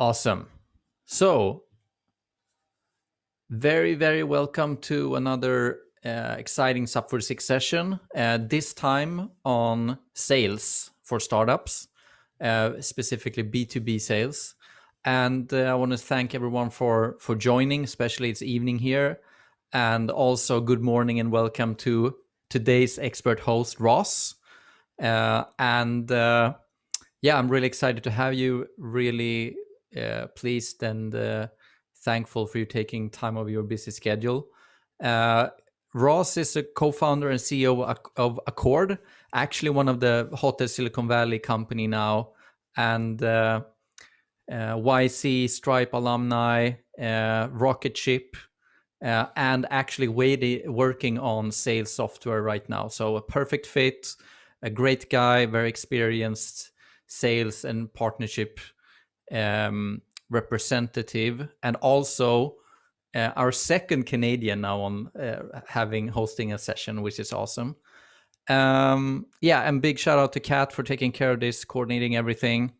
Awesome. So, very, very welcome to another exciting SUP46 session, this time on sales for startups, specifically B2B sales. And I want to thank everyone for joining, especially it's evening here. And also good morning and welcome to today's expert host, Ross. Yeah, I'm really excited to have you. Really pleased and thankful for you taking time of your busy schedule. Ross is a co-founder and CEO of Accord, actually one of the hottest Silicon Valley company now, and YC, Stripe alumni, Rocket Ship, and actually working on sales software right now. So a perfect fit, a great guy, very experienced sales and partnership representative, and also our second Canadian now on hosting a session, which is awesome. Yeah, and big shout out to Kat for taking care of this, coordinating everything.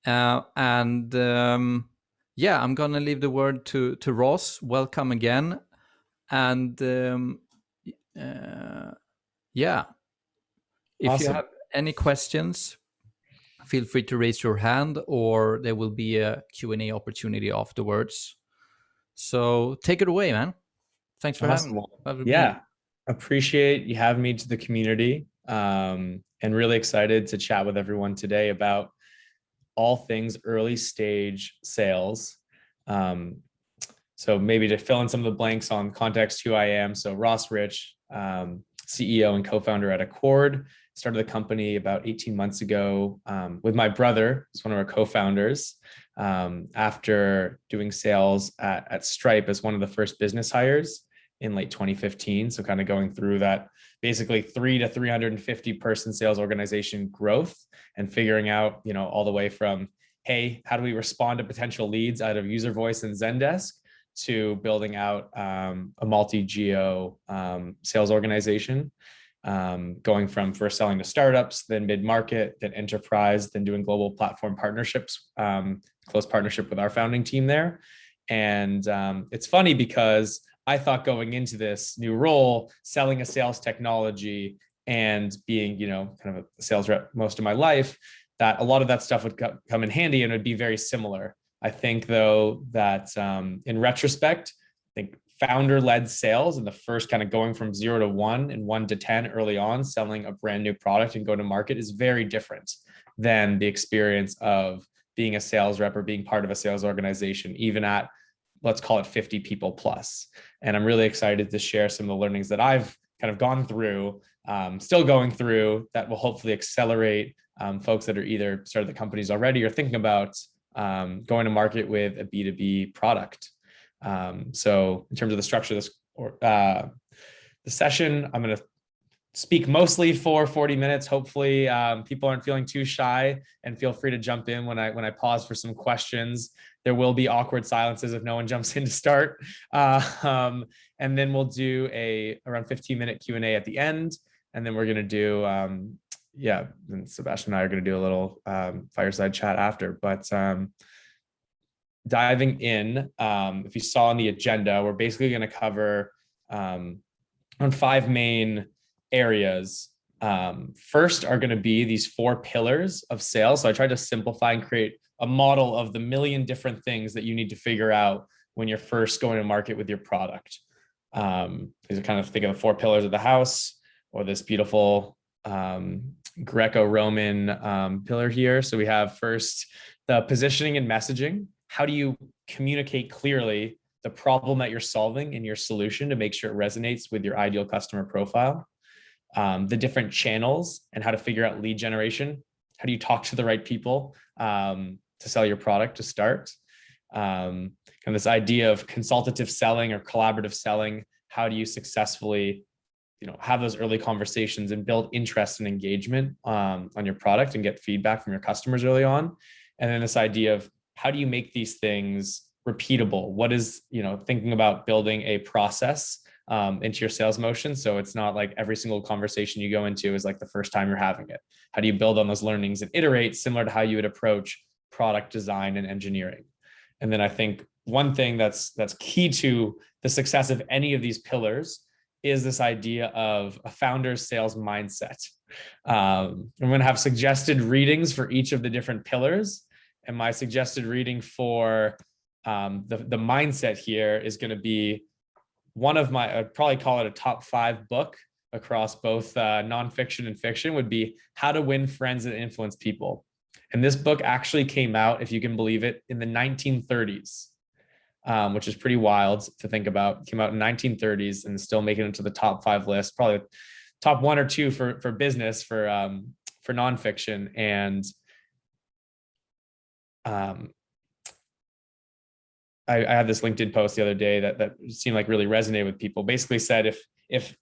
Yeah, I'm gonna leave the word to Ross. Welcome again, and yeah, if Awesome. you have any questions, feel free to raise your hand, or there will be a Q&A opportunity afterwards. So take it away, man. Thanks for having me. Appreciate you having me to the community, and really excited to chat with everyone today about all things early stage sales. So maybe to fill in some of the blanks on context, who I am. So Ross Rich, CEO and co-founder at Accord. Started the company about 18 months ago with my brother, who's one of our co-founders, after doing sales at Stripe as one of the first business hires in late 2015. So kind of going through that basically 300 to 350 person sales organization growth and figuring out, all the way from, hey, how do we respond to potential leads out of user voice and Zendesk, to building out a multi-geo sales organization, going from first selling to startups, then mid-market, then enterprise, then doing global platform partnerships, close partnership with our founding team there. And it's funny because I thought going into this new role, selling a sales technology and being, kind of a sales rep most of my life, that a lot of that stuff would come in handy and would be very similar. I think, though, that in retrospect, I think founder-led sales and the first kind of going from 0 to 1 and 1 to 10 early on, selling a brand new product and go to market is very different than the experience of being a sales rep or being part of a sales organization, even at, let's call it 50 people plus. And I'm really excited to share some of the learnings that I've kind of gone through, still going through, that will hopefully accelerate folks that are either started the companies already or thinking about going to market with a B2B product. So in terms of the structure of this the session, I'm going to speak mostly for 40 minutes. Hopefully people aren't feeling too shy, and feel free to jump in when I pause for some questions. There will be awkward silences if no one jumps in to start. And then we'll do around 15-minute Q&A at the end. And then we're going to do, and Sebastian and I are going to do a little fireside chat after. But diving in, if you saw on the agenda, we're basically going to cover on 5 main areas. First are going to be these 4 pillars of sales. So I tried to simplify and create a model of the million different things that you need to figure out when you're first going to market with your product. These are kind of, think of the 4 pillars of the house, or this beautiful Greco-Roman pillar here. So we have first the positioning and messaging. How do you communicate clearly the problem that you're solving in your solution to make sure it resonates with your ideal customer profile? The different channels and how to figure out lead generation. How do you talk to the right people to sell your product to start? And this idea of consultative selling or collaborative selling. How do you successfully have those early conversations and build interest and engagement on your product and get feedback from your customers early on? And then this idea of how do you make these things repeatable? What is, thinking about building a process into your sales motion, so it's not like every single conversation you go into is like the first time you're having it. How do you build on those learnings and iterate, similar to how you would approach product design and engineering. And then I think one thing that's key to the success of any of these pillars is this idea of a founder's sales mindset. I'm going to have suggested readings for each of the different pillars. And my suggested reading for the mindset here is going to be one of my, I'd probably call it a top 5 book across both nonfiction and fiction, would be How to Win Friends and Influence People. And this book actually came out, if you can believe it, in the 1930s, which is pretty wild to think about. It came out in 1930s and still making it into the top 5 list, probably top 1 or 2 for business, for nonfiction. And I had this LinkedIn post the other day that seemed like really resonated with people. Basically said, if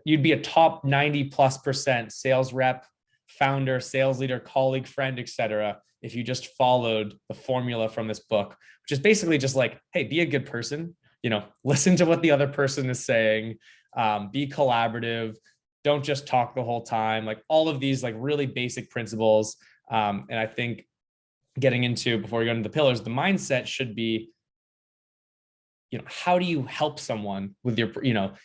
you'd be a top 90+% sales rep, founder, sales leader, colleague, friend, etc., if you just followed the formula from this book, which is basically just like, hey, be a good person, listen to what the other person is saying, be collaborative, don't just talk the whole time, like all of these like really basic principles. And I think getting into, before we go into the pillars, the mindset should be, how do you help someone with your,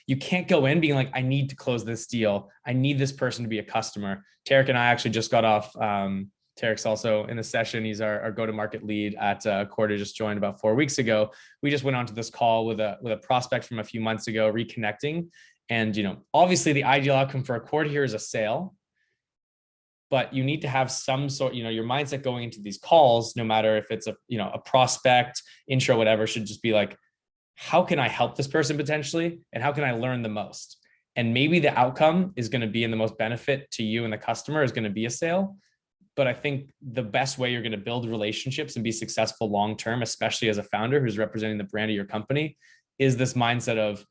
you can't go in being like, I need to close this deal, I need this person to be a customer. Tarek and I actually just got off, Tarek's also in the session. He's our go-to-market lead at Quarter, just joined about 4 weeks ago. We just went on to this call with a prospect from a few months ago, reconnecting. And, obviously the ideal outcome for a Quarter here is a sale, but you need to have some sort, your mindset going into these calls, no matter if it's a prospect, intro, whatever, should just be like, how can I help this person potentially? And how can I learn the most? And maybe the outcome is going to be in the most benefit to you and the customer is going to be a sale. But I think the best way you're going to build relationships and be successful long-term, especially as a founder who's representing the brand of your company, is this mindset of,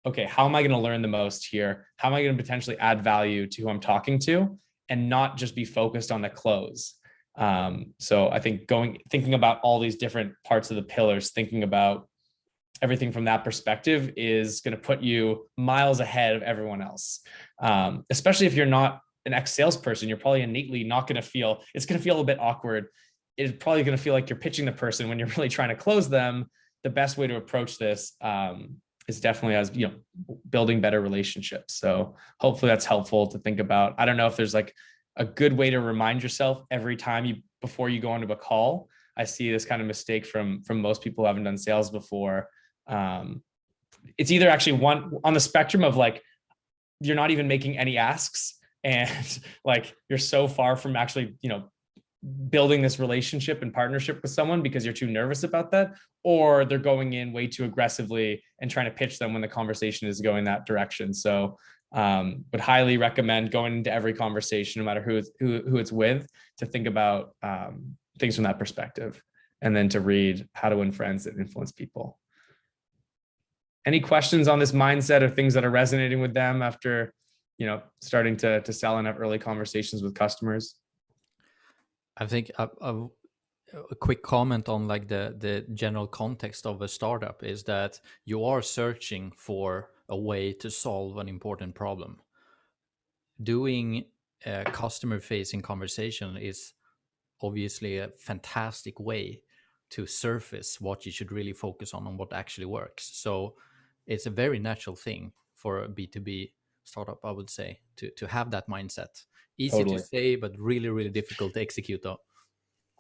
okay, how am I going to learn the most here? How am I going to potentially add value to who I'm talking to, and not just be focused on the close? So I think thinking about all these different parts of the pillars, thinking about everything from that perspective is going to put you miles ahead of everyone else. Especially if you're not an ex-salesperson, you're probably innately not going to feel, it's going to feel a bit awkward. It's probably going to feel like you're pitching the person when you're really trying to close them. The best way to approach this is definitely as, building better relationships. So hopefully that's helpful to think about. I don't know if there's like a good way to remind yourself every time before you go onto a call. I see this kind of mistake from most people who haven't done sales before. It's either actually one on the spectrum of like, you're not even making any asks, and like you're so far from actually, building this relationship and partnership with someone because you're too nervous about that, or they're going in way too aggressively and trying to pitch them when the conversation is going that direction. So would highly recommend going into every conversation, no matter who it's with, to think about things from that perspective, and then to read How to Win Friends and Influence People. Any questions on this mindset or things that are resonating with them after, starting to sell and have early conversations with customers? I think a quick comment on like the general context of a startup is that you are searching for a way to solve an important problem. Doing a customer-facing conversation is obviously a fantastic way to surface what you should really focus on and what actually works. So it's a very natural thing for a B2B startup, I would say, to have that mindset. Easy Totally. to say, but really, really difficult to execute though.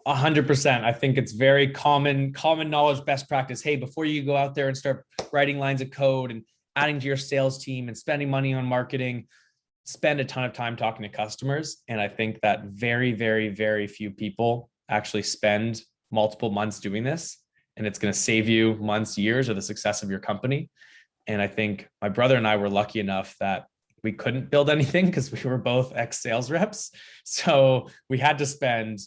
100%. I think it's very common knowledge, best practice. Hey, before you go out there and start writing lines of code and adding to your sales team and spending money on marketing, spend a ton of time talking to customers. And I think that very, very, very few people actually spend multiple months doing this. And it's going to save you months, years of the success of your company. And I think my brother and I were lucky enough that we couldn't build anything because we were both ex-sales reps. So we had to spend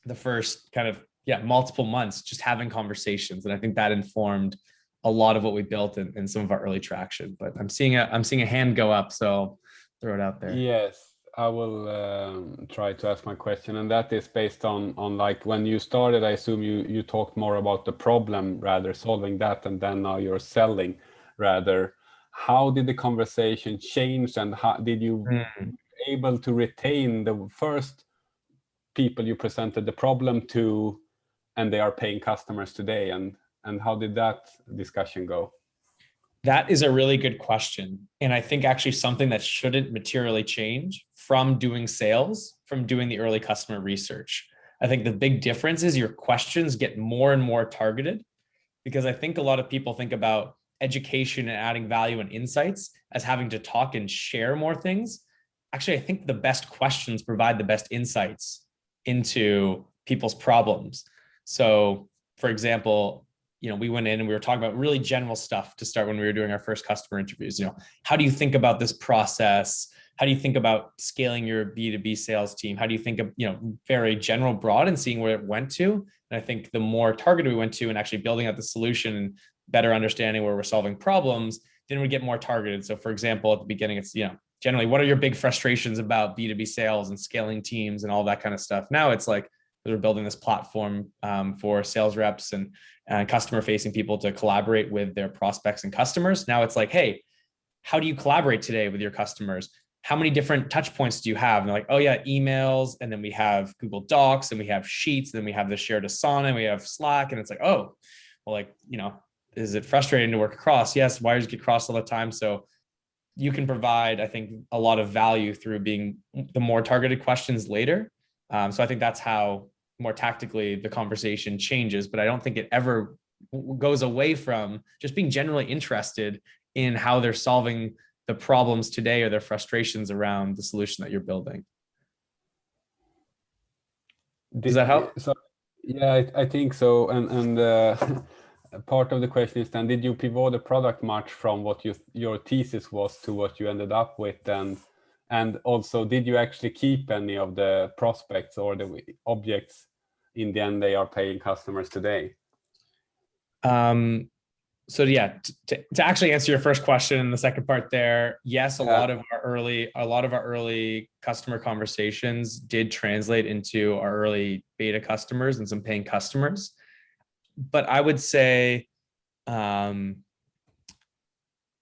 the first kind of, multiple months just having conversations. And I think that informed a lot of what we built in some of our early traction. But I'm seeing a hand go up, so throw it out there. Yes, I will try to ask my question, and that is based on like when you started. I assume you talked more about the problem, rather solving that, and then now you're selling rather. How did the conversation change, and how did you able to retain the first people you presented the problem to, and they are paying customers today? And how did that discussion go? That is a really good question. And I think actually something that shouldn't materially change from doing sales, from doing the early customer research. I think the big difference is your questions get more and more targeted, because I think a lot of people think about education and adding value and insights as having to talk and share more things. Actually, I think the best questions provide the best insights into people's problems. So, for example, we went in and we were talking about really general stuff to start when we were doing our first customer interviews. How do you think about this process? How do you think about scaling your B2B sales team? How do you think of, very general, broad, and seeing where it went to? And I think the more targeted we went to and actually building out the solution and better understanding where we're solving problems, then we get more targeted. So for example, at the beginning, it's, generally, what are your big frustrations about B2B sales and scaling teams and all that kind of stuff? Now it's like, we're building this platform for sales reps and customer facing people to collaborate with their prospects and customers. Now it's like, hey, how do you collaborate today with your customers? How many different touch points do you have? And they're like, oh yeah, emails. And then we have Google Docs, and we have Sheets. Then we have the shared Asana, and we have Slack. And it's like, oh, well, is it frustrating to work across? Yes, wires get crossed all the time. So you can provide, I think, a lot of value through being the more targeted questions later. So I think that's how more tactically the conversation changes, but I don't think it ever goes away from just being generally interested in how they're solving the problems today or their frustrations around the solution that you're building. Does that help? So, yeah, I think so. And part of the question is then, did you pivot the product much from what your thesis was to what you ended up with? And also, did you actually keep any of the prospects or the objects? In the end, they are paying customers today. So yeah, to actually answer your first question and the second part there, yes, a lot of our early customer conversations did translate into our early beta customers and some paying customers. But I would say one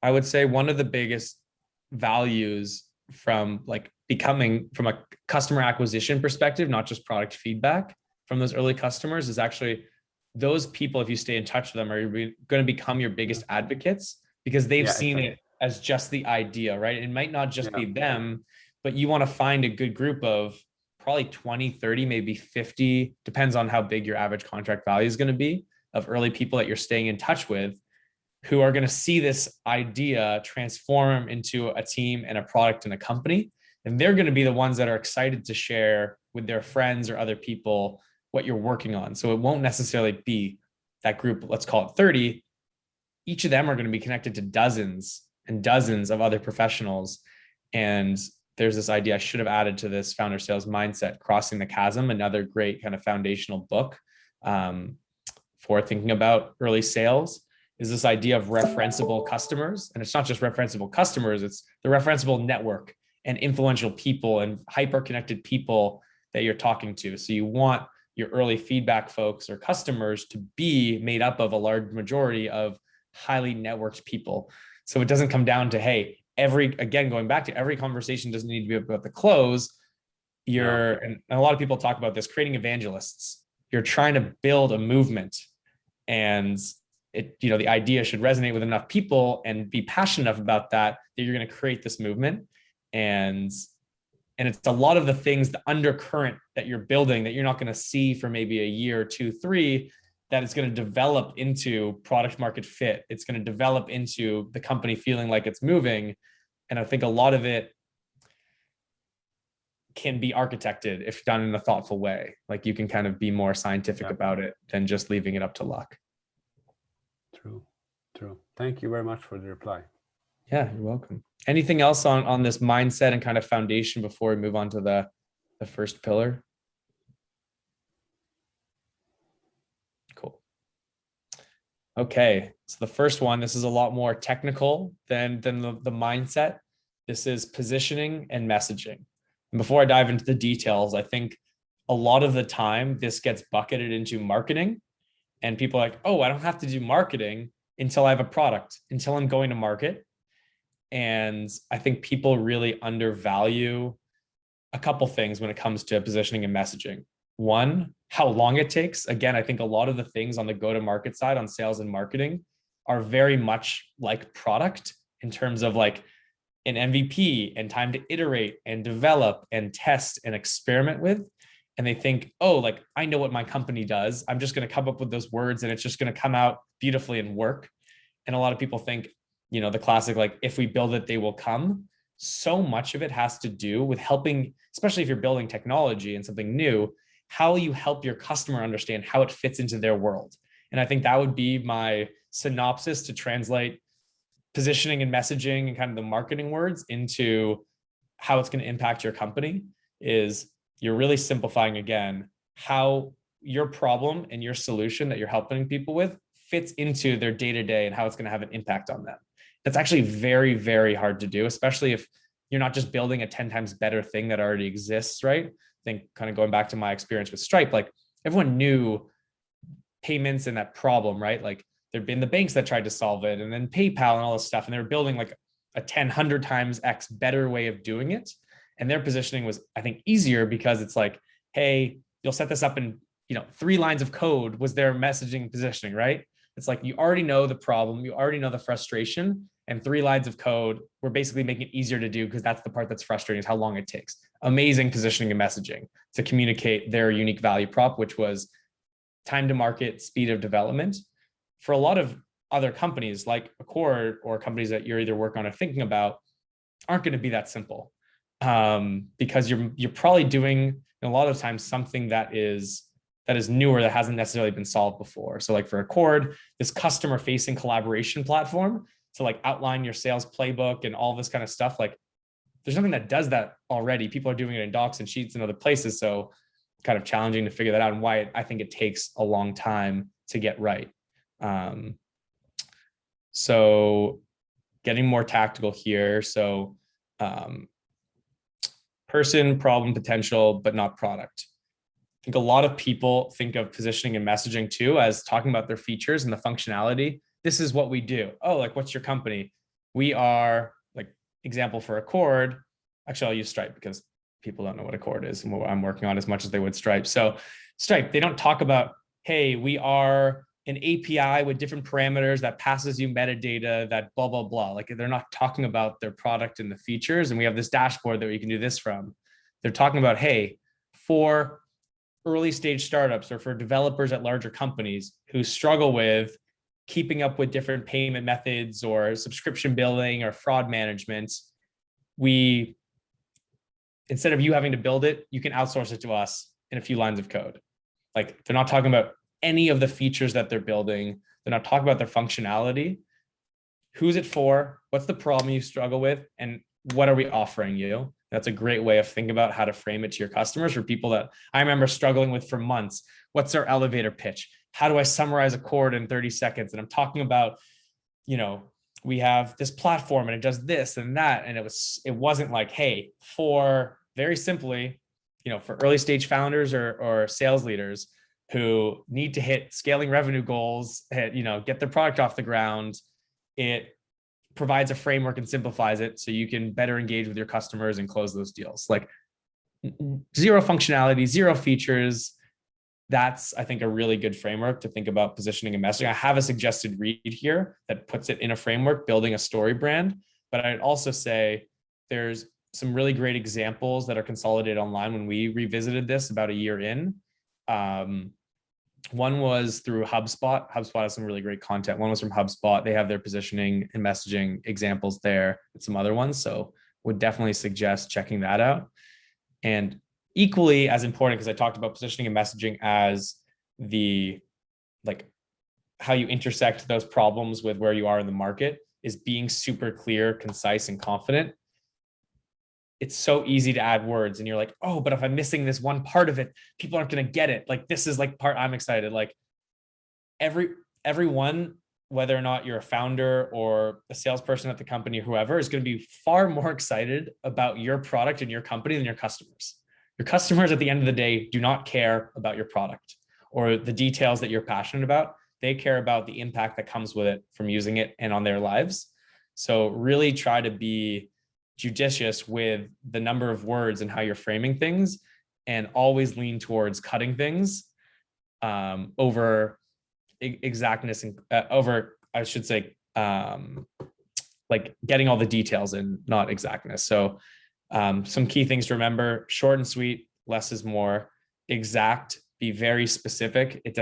of the biggest values from from a customer acquisition perspective, not just product feedback from those early customers, is actually those people, if you stay in touch with them, are going to become your biggest advocates, because they've seen it as just the idea, right? It might not just be them, but you want to find a good group of probably 20, 30, maybe 50, depends on how big your average contract value is going to be, of early people that you're staying in touch with, who are going to see this idea transform into a team and a product and a company. And they're going to be the ones that are excited to share with their friends or other people what you're working on. So it won't necessarily be that group, let's call it 30. Each of them are going to be connected to dozens and dozens of other professionals. And there's this idea I should have added to this founder sales mindset, Crossing the Chasm, another great kind of foundational book for thinking about early sales, is this idea of referenceable customers. And it's not just referenceable customers, it's the referenceable network and influential people and hyper-connected people that you're talking to. So you want your early feedback folks or customers to be made up of a large majority of highly networked people. So it doesn't come down to, hey, going back to every conversation doesn't need to be about the close. And a lot of people talk about this, creating evangelists. You're trying to build a movement, and the idea should resonate with enough people and be passionate enough about that you're going to create this movement. And it's a lot of the things, the undercurrent that you're building that you're not going to see for maybe a year, 2, 3, that it's going to develop into product market fit. It's going to develop into the company feeling like it's moving. And I think a lot of it can be architected if done in a thoughtful way. Like you can kind of be more scientific about it than just leaving it up to luck. True. Thank you very much for the reply. Yeah, you're welcome. Anything else on this mindset and kind of foundation before we move on to the first pillar? Cool. Okay, so the first one, this is a lot more technical than the mindset. This is positioning and messaging. And before I dive into the details, I think a lot of the time this gets bucketed into marketing, and people are like, oh, I don't have to do marketing until I have a product, until I'm going to market. And I think people really undervalue a couple things when it comes to positioning and messaging. One, how long it takes. Again, I think a lot of the things on the go-to-market side on sales and marketing are very much like product in terms of like an MVP and time to iterate and develop and test and experiment with. And they think, oh, like I know what my company does. I'm just going to come up with those words and it's just going to come out beautifully and work. And a lot of people think, you know, the classic, like if we build it, they will come. So much of it has to do with helping, especially if you're building technology and something new, how you help your customer understand how it fits into their world. And I think that would be my synopsis to translate positioning and messaging and kind of the marketing words into how it's going to impact your company. Is you're really simplifying again how your problem and your solution that you're helping people with fits into their day-to-day and how it's going to have an impact on them. That's actually very, very hard to do, especially if you're not just building a 10 times better thing that already exists, right? I think kind of going back to my experience with Stripe, like everyone knew payments and that problem, right? Like there'd been the banks that tried to solve it and then PayPal and all this stuff. And they were building like a 10, 100 times X better way of doing it. And their positioning was, I think, easier because it's like, hey, you'll set this up in, 3 lines of code was their messaging positioning, right? It's like, you already know the problem, you already know the frustration, and 3 lines of code, we're basically making it easier to do because that's the part that's frustrating is how long it takes. Amazing positioning and messaging to communicate their unique value prop, which was time to market, speed of development. For a lot of other companies like Accord or companies that you're either working on or thinking about aren't going to be that simple, because you're probably doing a lot of times something that is newer that hasn't necessarily been solved before. So like for Accord, this customer facing collaboration platform to like outline your sales playbook and all this kind of stuff, like there's nothing that does that already. People are doing it in docs and sheets and other places. So kind of challenging to figure that out and why I think it takes a long time to get right. So getting more tactical here. So person, problem, potential, but not product. I think a lot of people think of positioning and messaging too as talking about their features and the functionality. This is what we do. Oh, like what's your company? We are, like example for Accord. Actually, I'll use Stripe because people don't know what Accord is and what I'm working on as much as they would Stripe. So Stripe, they don't talk about, hey, we are an API with different parameters that passes you metadata that blah, blah, blah. Like they're not talking about their product and the features. And we have this dashboard that you can do this from. They're talking about, hey, for early stage startups or for developers at larger companies who struggle with keeping up with different payment methods or subscription billing or fraud management, instead of you having to build it, you can outsource it to us in a few lines of code. Like they're not talking about any of the features that they're building. They're not talking about their functionality. Who's it for? What's the problem you struggle with? And what are we offering you? That's a great way of thinking about how to frame it to your customers. For people that I remember struggling with for months. What's our elevator pitch? How do I summarize Accord in 30 seconds? And I'm talking about, we have this platform and it does this and that. And it wasn't like, hey, for very simply, for early stage founders or sales leaders who need to hit scaling revenue goals, get their product off the ground, it provides a framework and simplifies it so you can better engage with your customers and close those deals. Like zero functionality, zero features. That's, I think, a really good framework to think about positioning and messaging. I have a suggested read here that puts it in a framework, building a story brand. But I'd also say there's some really great examples that are consolidated online when we revisited this about a year in. One was through HubSpot. HubSpot has some really great content. One was from HubSpot. They have their positioning and messaging examples there and some other ones. So would definitely suggest checking that out. And equally as important, because I talked about positioning and messaging as how you intersect those problems with where you are in the market, is being super clear, concise, and confident. It's so easy to add words and you're like, oh, but if I'm missing this one part of it, people aren't going to get it. Like, this is like part I'm excited. Like everyone, whether or not you're a founder or a salesperson at the company or whoever, is going to be far more excited about your product and your company than your customers. Your customers at the end of the day do not care about your product or the details that you're passionate about. They care about the impact that comes with it from using it and on their lives. So really try to be judicious with the number of words and how you're framing things, and always lean towards cutting things over exactness and over, I should say, like getting all the details in, not exactness. So some key things to remember: short and sweet, less is more. Exact, be very specific. It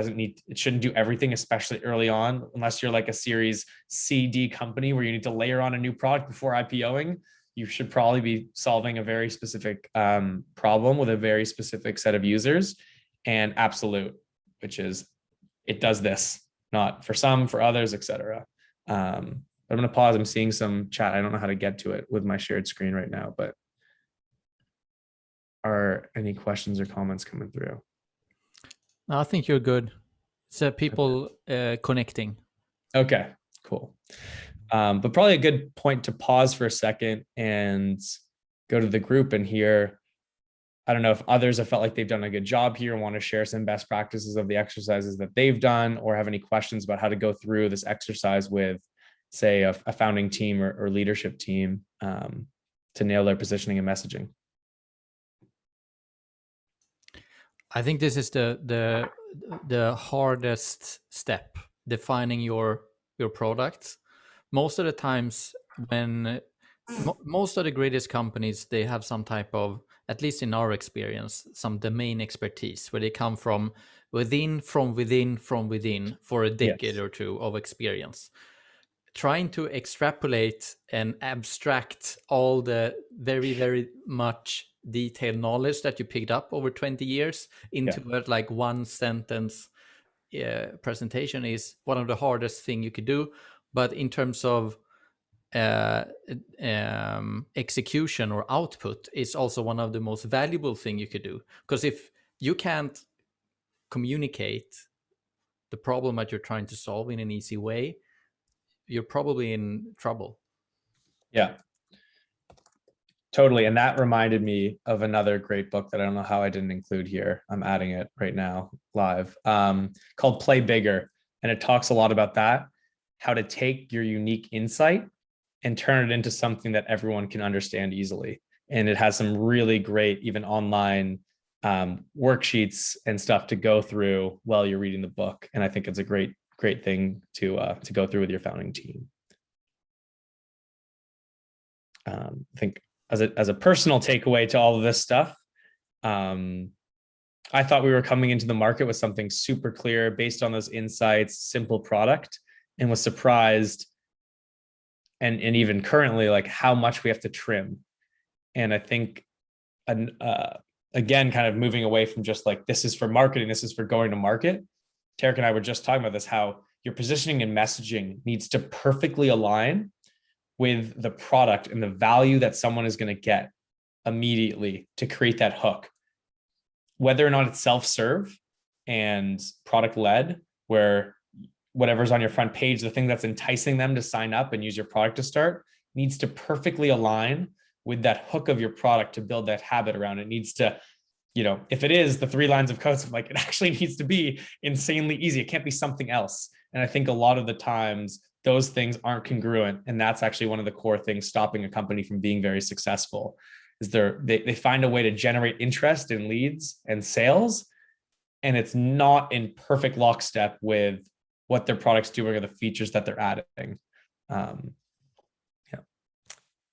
shouldn't do everything, especially early on, unless you're like a series C, D company where you need to layer on a new product before IPOing. You should probably be solving a very specific problem with a very specific set of users. And absolute, which is it does this, not for some, for others, etc. I'm going to pause. I'm seeing some chat. I don't know how to get to it with my shared screen right now, but are any questions or comments coming through? I think you're good. So people connecting. Okay, cool. But probably a good point to pause for a second and go to the group and hear. I don't know if others have felt like they've done a good job here and want to share some best practices of the exercises that they've done, or have any questions about how to go through this exercise with, say, a founding team or leadership team to nail their positioning and messaging. I think this is the hardest step, defining your product. Most of the times when most of the greatest companies, they have some type of, at least in our experience, some domain expertise where they come from within for a decade or two of experience. Trying to extrapolate and abstract all the very, very much detailed knowledge that you picked up over 20 years into like one sentence presentation is one of the hardest thing you could do. But in terms of execution or output, is also one of the most valuable thing you could do. Because if you can't communicate the problem that you're trying to solve in an easy way, you're probably in trouble. Yeah, totally. And that reminded me of another great book that I don't know how I didn't include here. I'm adding it right now live, called Play Bigger. And it talks a lot about that, how to take your unique insight and turn it into something that everyone can understand easily. And it has some really great, even online worksheets and stuff to go through while you're reading the book. And I think it's a great thing to go through with your founding team. I think as a personal takeaway to all of this stuff, I thought we were coming into the market with something super clear based on those insights, simple product, and was surprised. And even currently, like how much we have to trim. And I think, again, kind of moving away from just like, this is for marketing, this is for going to market. Tarek and I were just talking about this, how your positioning and messaging needs to perfectly align with the product and the value that someone is going to get immediately to create that hook. Whether or not it's self-serve and product-led, where whatever's on your front page, the thing that's enticing them to sign up and use your product to start, needs to perfectly align with that hook of your product to build that habit around. It needs to, if it is the 3 lines of code, like it actually needs to be insanely easy. It can't be something else. And I think a lot of the times those things aren't congruent. And that's actually one of the core things stopping a company from being very successful, is they find a way to generate interest in leads and sales. And it's not in perfect lockstep with what their product's doing or the features that they're adding.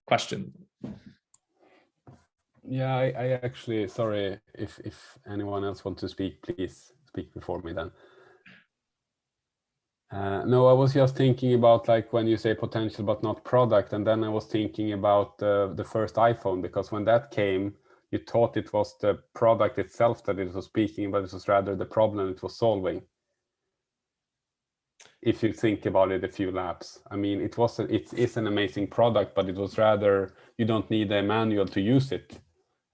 Question. Yeah, I actually, sorry, if anyone else wants to speak, please speak before me then. No, I was just thinking about, like, when you say potential but not product, and then I was thinking about the first iPhone, because when that came, you thought it was the product itself that it was speaking, but it was rather the problem it was solving. If you think about it a few laps, I mean, it is an amazing product, but it was rather, you don't need a manual to use it.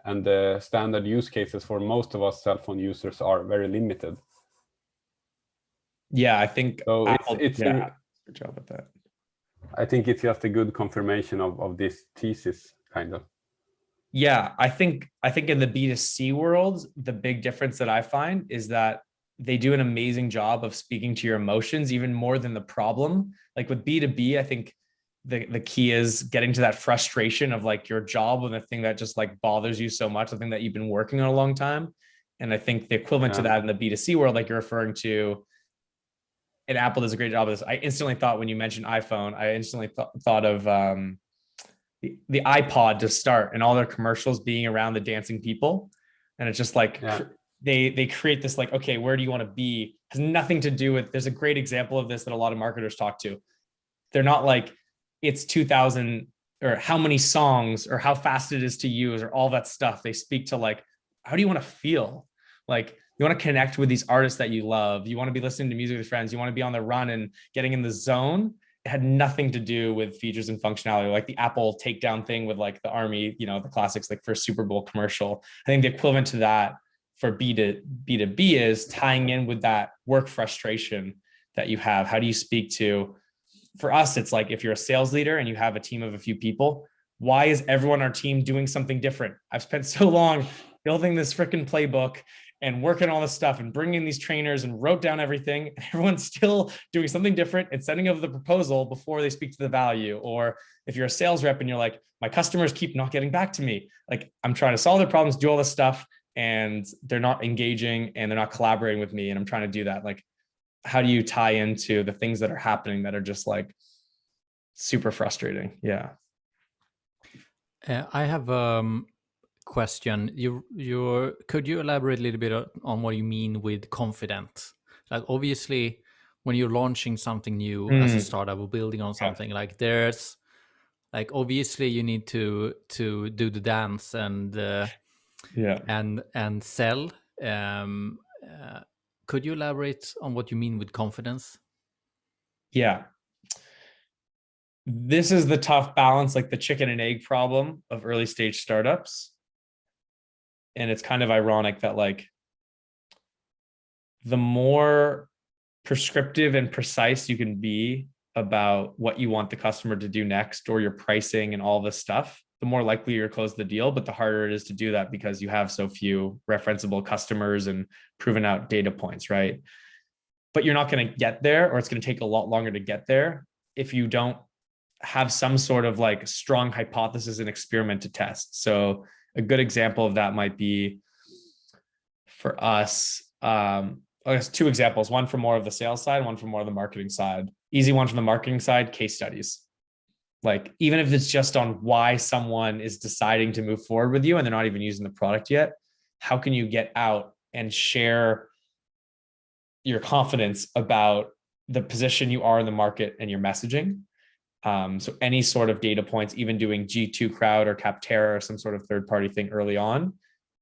And the standard use cases for most of us cell phone users are very limited. Yeah, I think so. It's good job at that. I think it's just a good confirmation of this thesis, kind of. Yeah, I think in the B2C world, the big difference that I find is that they do an amazing job of speaking to your emotions, even more than the problem. Like with B2B, I think the key is getting to that frustration of like your job and the thing that just like bothers you so much, the thing that you've been working on a long time. And I think the equivalent to that in the B2C world, like you're referring to, and Apple does a great job of this. I instantly thought when you mentioned iPhone, I instantly thought of the iPod to start and all their commercials being around the dancing people. And it's just like, they create this like, okay, where do you want to be? Has nothing to do with, there's a great example of this that a lot of marketers talk to. They're not like, it's 2000 or how many songs or how fast it is to use or all that stuff. They speak to like, how do you want to feel? Like you want to connect with these artists that you love. You want to be listening to music with friends. You want to be on the run and getting in the zone. It had nothing to do with features and functionality, like the Apple takedown thing with like the Army, you know, the classics, like first Super Bowl commercial. I think the equivalent to that for B2B is tying in with that work frustration that you have. How do you speak to, for us, it's like if you're a sales leader and you have a team of a few people, why is everyone on our team doing something different? I've spent so long building this freaking playbook and working all this stuff and bringing these trainers and wrote down everything. And everyone's still doing something different and sending over the proposal before they speak to the value. Or if you're a sales rep and you're like, my customers keep not getting back to me. Like I'm trying to solve their problems, do all this stuff, and they're not engaging and they're not collaborating with me. And I'm trying to do that. Like, how do you tie into the things that are happening that are just like super frustrating? Yeah. I have question. Could you elaborate a little bit on what you mean with confident? Like obviously when you're launching something new as a startup or building on something, like there's like obviously you need to do the dance and and sell. Could you elaborate on what you mean with confidence? Yeah. This is the tough balance, like the chicken and egg problem of early stage startups. And it's kind of ironic that like the more prescriptive and precise you can be about what you want the customer to do next or your pricing and all this stuff, the more likely you're to close the deal, but the harder it is to do that because you have so few referenceable customers and proven out data points, right? But you're not going to get there, or it's going to take a lot longer to get there if you don't have some sort of like strong hypothesis and experiment to test. So a good example of that might be for us, I guess two examples, one from more of the sales side, one from more of the marketing side. Easy one from the marketing side, case studies. Like, even if it's just on why someone is deciding to move forward with you and they're not even using the product yet, how can you get out and share your confidence about the position you are in the market and your messaging? So any sort of data points, even doing G2 Crowd or Capterra or some sort of third-party thing early on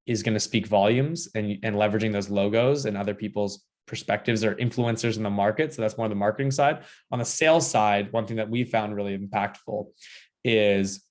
is going to speak volumes, and leveraging those logos and other people's perspectives or influencers in the market. So that's more on the marketing side. On the sales side, one thing that we found really impactful is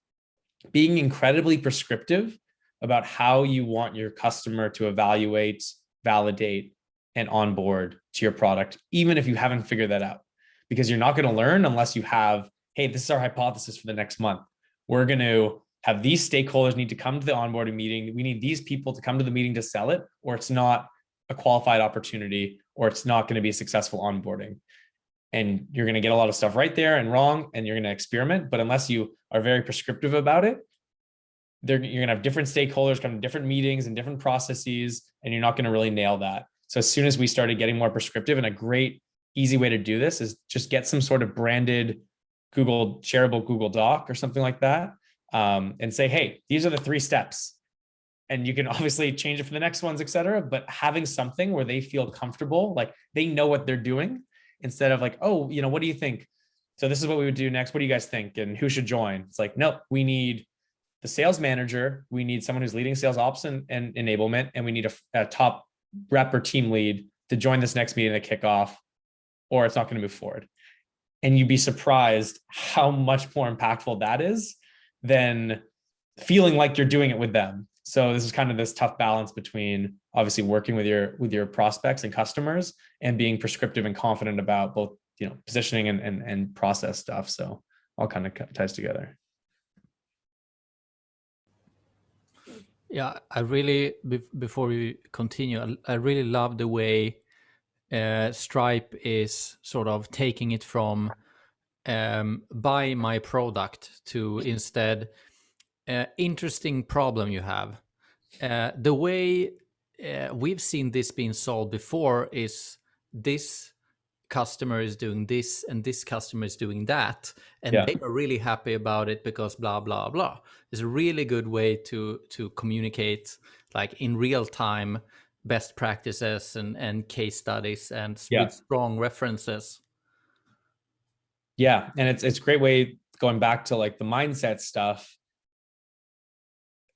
being incredibly prescriptive about how you want your customer to evaluate, validate, and onboard to your product, even if you haven't figured that out, because you're not going to learn unless you have, hey, this is our hypothesis for the next month. We're going to have these stakeholders need to come to the onboarding meeting. We need these people to come to the meeting to sell it, or it's not a qualified opportunity, or it's not going to be a successful onboarding. And you're going to get a lot of stuff right there and wrong, and you're going to experiment. But unless you are very prescriptive about it, you're going to have different stakeholders come to different meetings and different processes, and you're not going to really nail that. So as soon as we started getting more prescriptive, and a great easy way to do this is just get some sort of branded shareable Google Doc or something like that, and say, hey, these are the 3 steps. And you can obviously change it for the next ones, et cetera. But having something where they feel comfortable, like they know what they're doing, instead of like, oh, what do you think? So this is what we would do next. What do you guys think? And who should join? It's like, nope, we need the sales manager. We need someone who's leading sales ops and enablement. And we need a top rep or team lead to join this next meeting to kick off, or it's not going to move forward. And you'd be surprised how much more impactful that is than feeling like you're doing it with them. So this is kind of this tough balance between obviously working with your prospects and customers and being prescriptive and confident about both, positioning and process stuff. So all kind of ties together. Yeah, I really, before we continue, I really love the way Stripe is sort of taking it from buy my product to instead interesting problem you have. The way we've seen this being solved before is this customer is doing this and this customer is doing that, and they are really happy about it because blah blah blah. It's a really good way to communicate, like in real time, best practices and case studies and with strong references. Yeah, and it's a great way, going back to like the mindset stuff,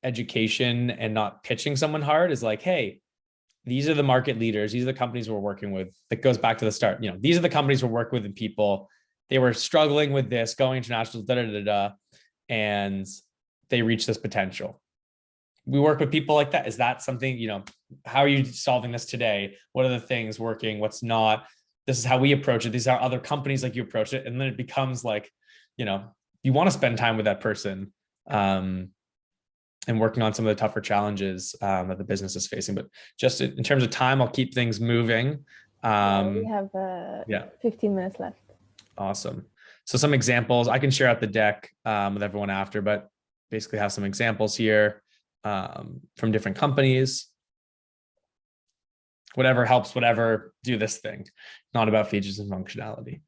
education and not pitching someone hard is like, hey, these are the market leaders, these are the companies we're working with. That goes back to the start. You know, these are the companies we're working with and people, they were struggling with this, going international, and they reach this potential. We work with people like that. Is that something, you know, how are you solving this today? What are the things working? What's not? This is how we approach it. These are other companies like you approach it. And then it becomes like, you know, you want to spend time with that person and working on some of the tougher challenges that the business is facing. But just in terms of time, I'll keep things moving. We have 15 minutes left. Awesome. So some examples, I can share out the deck with everyone after, but basically have some examples here from different companies. Whatever helps, whatever, do this thing. Not about features and functionality.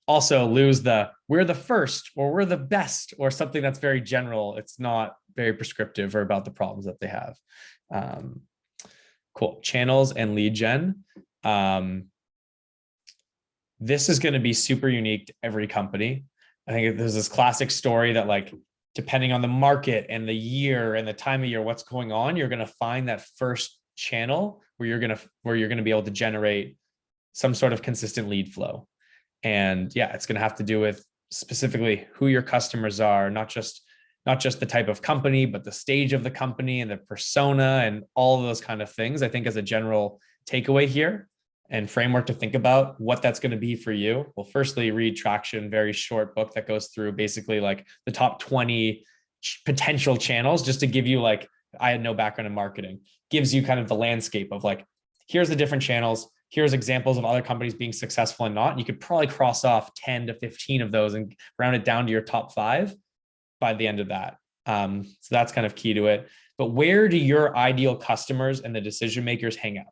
Also lose the, we're the first, or we're the best, or something that's very general. It's not very prescriptive or about the problems that they have. Cool. Channels and lead gen. This is going to be super unique to every company. I think there's this classic story that, like, depending on the market and the year and the time of year, what's going on, you're going to find that first channel where you're going to be able to generate some sort of consistent lead flow. And yeah, it's going to have to do with specifically who your customers are, not just the type of company, but the stage of the company and the persona and all of those kind of things. I think as a general takeaway here and framework to think about what that's going to be for you. Well, firstly, read Traction, very short book that goes through basically like the top 20 potential channels, just to give you, like, I had no background in marketing, gives you kind of the landscape of like, here's the different channels. Here's examples of other companies being successful and not. And you could probably cross off 10 to 15 of those and round it down to your top 5 by the end of that. So that's kind of key to it. But where do your ideal customers and the decision makers hang out?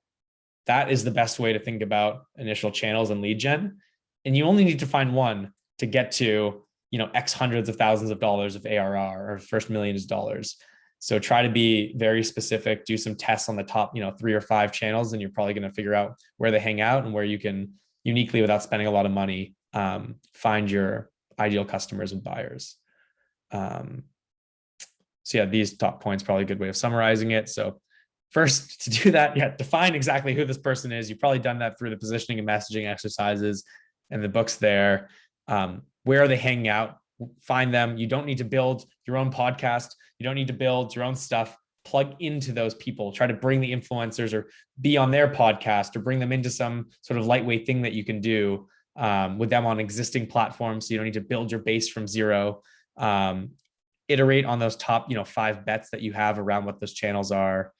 That is the best way to think about initial channels and lead gen. And you only need to find one to get to, you know, X hundreds of thousands of dollars of ARR, or first millions of dollars. So try to be very specific, do some tests on the top, 3 or 5 channels, and you're probably going to figure out where they hang out and where you can uniquely, without spending a lot of money, find your ideal customers and buyers. So yeah, these top points, probably a good way of summarizing it. So first, to do that, define exactly who this person is. You've probably done that through the positioning and messaging exercises and the books there. Where are they hanging out? Find them. You don't need to build your own podcast. You don't need to build your own stuff. Plug into those people. Try to bring the influencers or be on their podcast, or bring them into some sort of lightweight thing that you can do with them on existing platforms. So you don't need to build your base from zero. Iterate on those top, 5 bets that you have around what those channels are.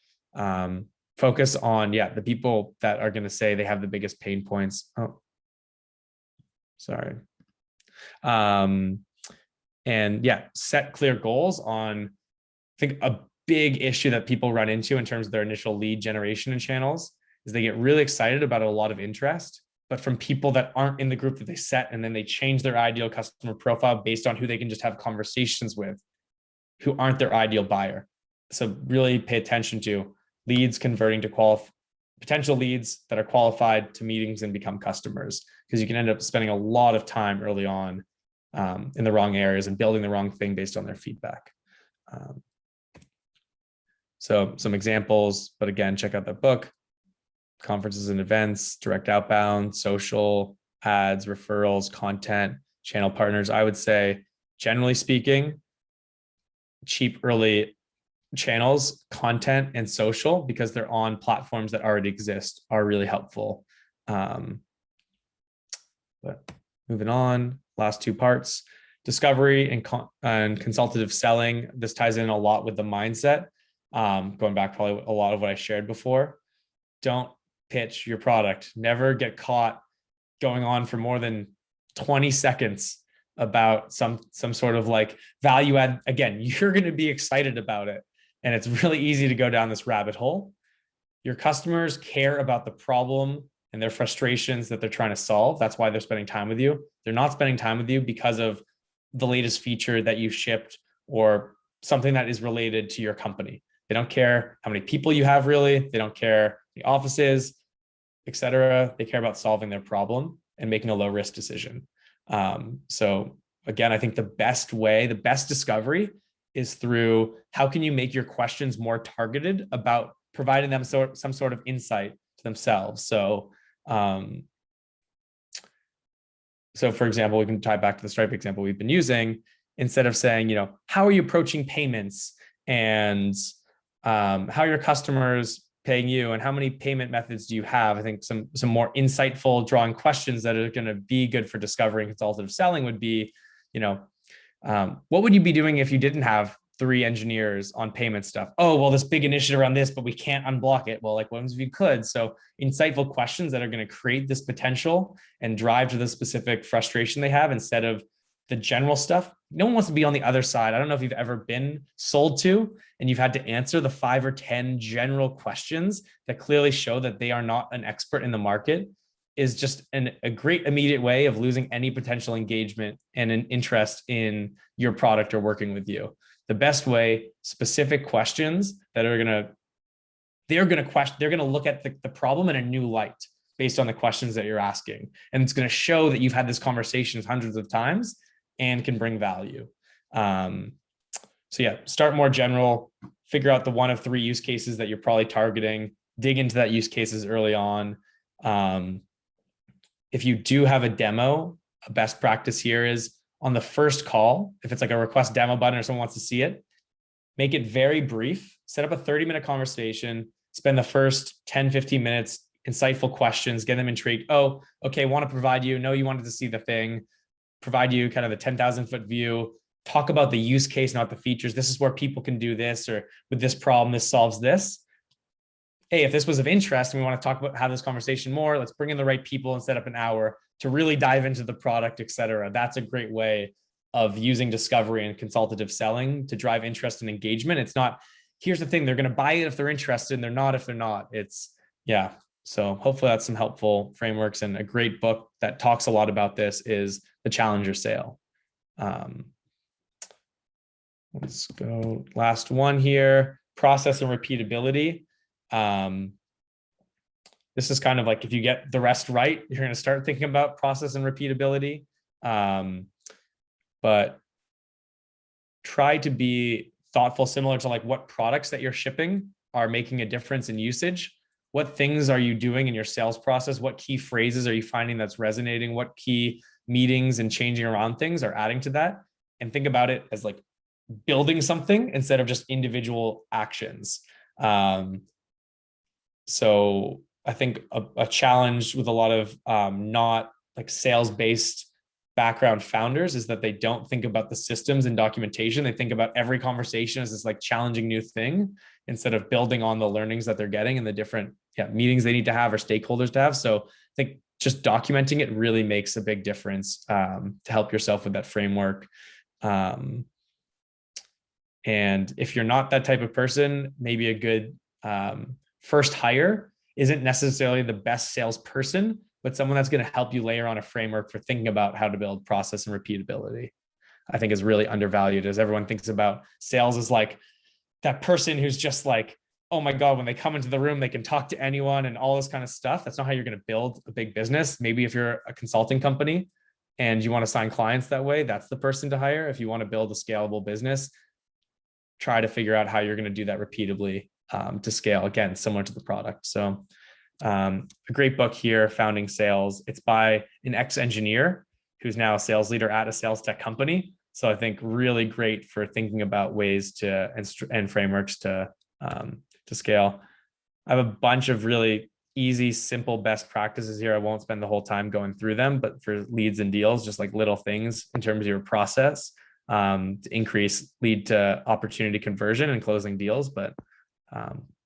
Focus on, the people that are going to say they have the biggest pain points. Oh, sorry. And set clear goals on, I think a big issue that people run into in terms of their initial lead generation and channels is they get really excited about a lot of interest, but from people that aren't in the group that they set, and then they change their ideal customer profile based on who they can just have conversations with, who aren't their ideal buyer. So really pay attention to leads converting to potential leads that are qualified to meetings and become customers, because you can end up spending a lot of time early on in the wrong areas and building the wrong thing based on their feedback. So some examples, but again, check out that book: conferences and events, direct outbound, social, ads, referrals, content, channel partners. I would say, generally speaking, cheap early channels, content, and social, because they're on platforms that already exist, are really helpful. But moving on, last 2 parts: discovery and consultative selling. This ties in a lot with the mindset. Going back probably a lot of what I shared before. Don't pitch your product. Never get caught going on for more than 20 seconds about some sort of like value add. Again, you're going to be excited about it. And it's really easy to go down this rabbit hole. Your customers care about the problem and their frustrations that they're trying to solve. That's why they're spending time with you. They're not spending time with you because of the latest feature that you shipped or something that is related to your company. They don't care how many people you have, really. They don't care the offices, etc. They care about solving their problem and making a low risk decision. So again, I think the best way, the best discovery is through how can you make your questions more targeted about providing them some sort of insight to themselves. So, for example, we can tie back to the Stripe example we've been using. Instead of saying, you know, how are you approaching payments and how are your customers paying you and how many payment methods do you have? I think some more insightful drawing questions that are going to be good for discovery and consultative selling would be, you know, what would you be doing if you didn't have 3 engineers on payment stuff? Oh, well, this big initiative around this, but we can't unblock it. Well, like what if you could? So insightful questions that are going to create this potential and drive to the specific frustration they have instead of the general stuff. No one wants to be on the other side. I don't know if you've ever been sold to and you've had to answer the 5 or 10 general questions that clearly show that they are not an expert in the market. Is just a great immediate way of losing any potential engagement and an interest in your product or working with you. The best way, specific questions that are they're going to look at the problem in a new light based on the questions that you're asking. And it's going to show that you've had this conversation hundreds of times and can bring value. So yeah, start more general, figure out the 1 of 3 use cases that you're probably targeting, dig into that use cases early on. If you do have a demo, a best practice here is on the first call, if it's like a request demo button or someone wants to see it, make it very brief, set up a 30-minute conversation, spend the first 10, 15 minutes, insightful questions, get them intrigued. Oh, okay, want to provide you, know you wanted to see the thing, provide you kind of the 10,000 foot view, talk about the use case, not the features. This is where people can do this, or with this problem, this solves this. Hey, if this was of interest and we want to talk about, have this conversation more, let's bring in the right people and set up an hour to really dive into the product, et cetera. That's a great way of using discovery and consultative selling to drive interest and engagement. It's not, here's the thing, they're going to buy it if they're interested and they're not if they're not. It's, yeah. So hopefully that's some helpful frameworks, and a great book that talks a lot about this is The Challenger Sale. Let's go last one here, process and repeatability. This is kind of like, if you get the rest right, you're going to start thinking about process and repeatability. But try to be thoughtful, similar to like what products that you're shipping are making a difference in usage. What things are you doing in your sales process? What key phrases are you finding that's resonating? What key meetings and changing around things are adding to that? And think about it as like building something instead of just individual actions. So I think a challenge with a lot of not like sales-based background founders is that they don't think about the systems and documentation. They think about every conversation as this like challenging new thing instead of building on the learnings that they're getting and the different meetings they need to have or stakeholders to have. So I think just documenting it really makes a big difference to help yourself with that framework. And if you're not that type of person, maybe a good first hire isn't necessarily the best salesperson, but someone that's going to help you layer on a framework for thinking about how to build process and repeatability. I think is really undervalued, as everyone thinks about sales as like that person who's just like, oh my God, when they come into the room, they can talk to anyone and all this kind of stuff. That's not how you're going to build a big business. Maybe if you're a consulting company and you want to sign clients that way, that's the person to hire. If you want to build a scalable business, try to figure out how you're going to do that repeatably to scale, again, similar to the product. So a great book here, Founding Sales. It's by an ex-engineer who's now a sales leader at a sales tech company. So I think really great for thinking about ways to and frameworks to scale. I have a bunch of really easy, simple best practices here. I won't spend the whole time going through them, but for leads and deals, just like little things in terms of your process to increase lead to opportunity conversion and closing deals. But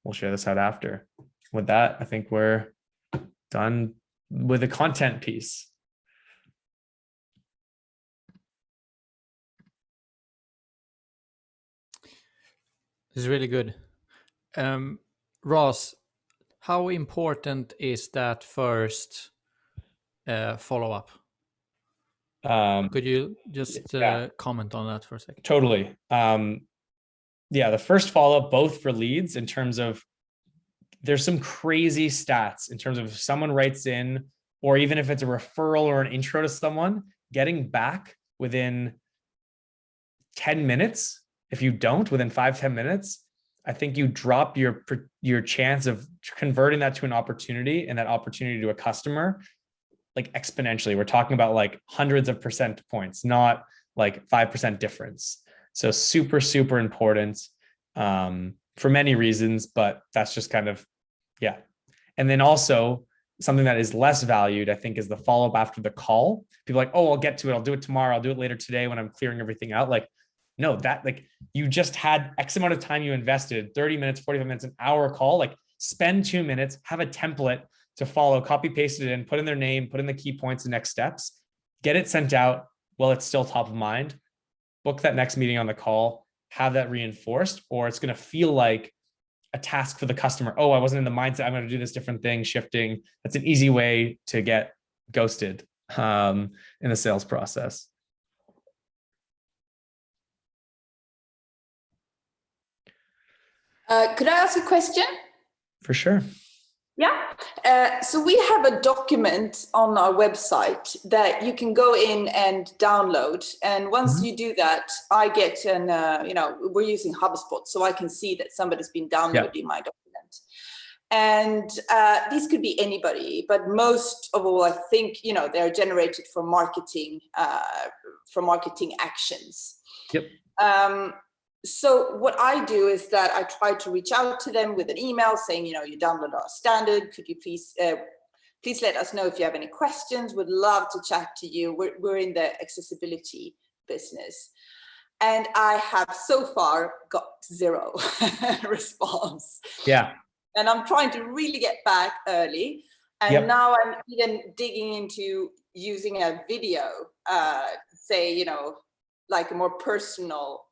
we'll share this out after. With that, I think we're done with the content piece. It's really good. Ross, how important is that first follow-up? Could you just comment on that for a second? Totally. The first follow-up, both for leads in terms of, there's some crazy stats in terms of if someone writes in, or even if it's a referral or an intro to someone, getting back within 10 minutes. If you don't, within 5-10 minutes, I think you drop your chance of converting that to an opportunity and that opportunity to a customer like exponentially. We're talking about like hundreds of percent points, not like 5% difference. So super, super important for many reasons, but that's just kind of, yeah. And then also something that is less valued, I think, is the follow-up after the call. People are like, oh, I'll get to it. I'll do it tomorrow. I'll do it later today when I'm clearing everything out. Like, no, that like you just had X amount of time you invested, 30 minutes, 45 minutes, an hour call, like spend 2 minutes, have a template to follow, copy, paste it in, put in their name, put in the key points and next steps, get it sent out while it's still top of mind, book that next meeting on the call, have that reinforced, or it's going to feel like a task for the customer. Oh, I wasn't in the mindset. I'm going to do this different thing, shifting. That's an easy way to get ghosted in the sales process. Could I ask a question? For sure. Yeah. So we have a document on our website that you can go in and download. And once you do that, I get we're using HubSpot, so I can see that somebody's been downloading my document. And these could be anybody, but most of all, I think, they're generated for marketing actions. Yep. So what I do is that I try to reach out to them with an email saying, you download our standard. Could you please let us know if you have any questions? Would love to chat to you. We're in the accessibility business. And I have so far got 0 response. Yeah. And I'm trying to really get back early. And now I'm even digging into using a video, say, like a more personal.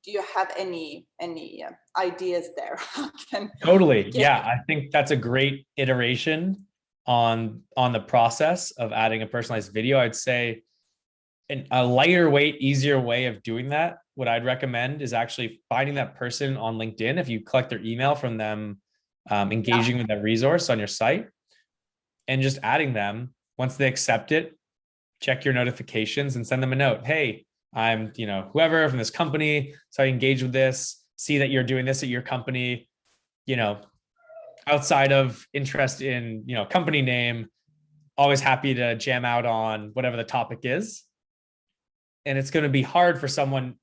Do you have any ideas there? Totally. Yeah, I think that's a great iteration on the process of adding a personalized video. I'd say a lighter weight, easier way of doing that, what I'd recommend is actually finding that person on LinkedIn. If you collect their email from them, engaging with that resource on your site and just adding them. Once they accept it, check your notifications and send them a note. Hey, I'm, whoever from this company. So I engage with this, see that you're doing this at your company, outside of interest in, company name, always happy to jam out on whatever the topic is. And it's going to be hard for someone,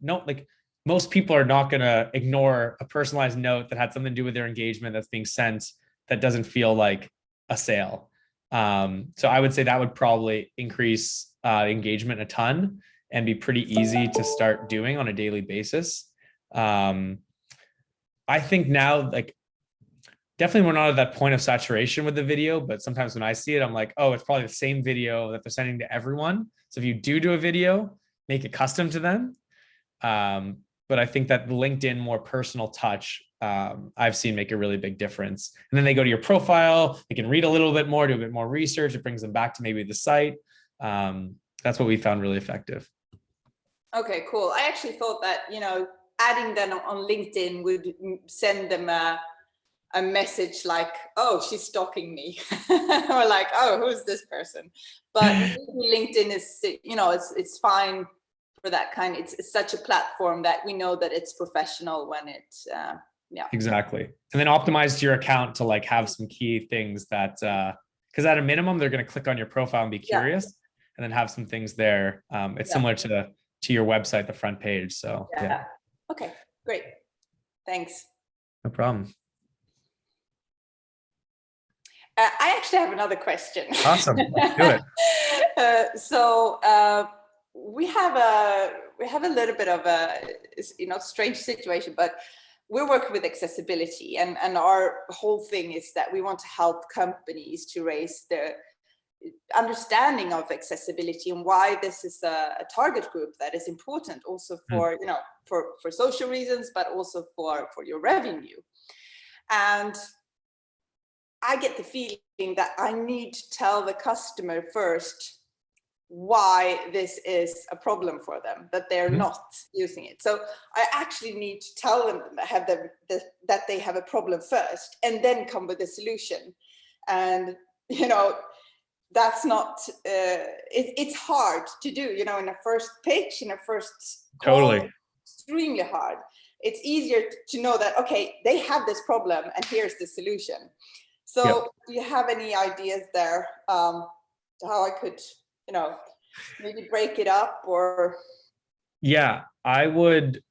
most people are not going to ignore a personalized note that had something to do with their engagement that's being sent that doesn't feel like a sale. So I would say that would probably increase engagement a ton and be pretty easy to start doing on a daily basis. I think now, definitely we're not at that point of saturation with the video, but sometimes when I see it, I'm like, oh, it's probably the same video that they're sending to everyone. So if you do a video, make it custom to them. But I think that LinkedIn more personal touch, I've seen make a really big difference. And then they go to your profile, they can read a little bit more, do a bit more research. It brings them back to maybe the site. That's what we found really effective. Okay, cool. I actually thought that, adding them on LinkedIn would send them a message like, oh, she's stalking me, or like, oh, who's this person? But LinkedIn is, it's fine for that kind. It's such a platform that we know that it's professional when it's, Exactly. And then optimize your account to have some key things that, because at a minimum, they're going to click on your profile and be curious, and then have some things there. It's similar to your website, the front page. So yeah. Okay, great. Thanks. No problem. I actually have another question. Awesome. Let's do it. We have a little bit of a strange situation, but we're working with accessibility, and our whole thing is that we want to help companies to raise understanding of accessibility and why this is a target group that is important also for, you know, for social reasons, but also for your revenue. And I get the feeling that I need to tell the customer first why this is a problem for them, that they're not using it. So I actually need to tell them that they have a problem first, and then come with a solution. And, you know, that's not, it's hard to do, you know, in a first pitch, in a first call. Totally. Extremely hard. It's easier to know that, okay, they have this problem and here's the solution. So do you have any ideas there, how I could, you know, maybe break it up? Or yeah, I would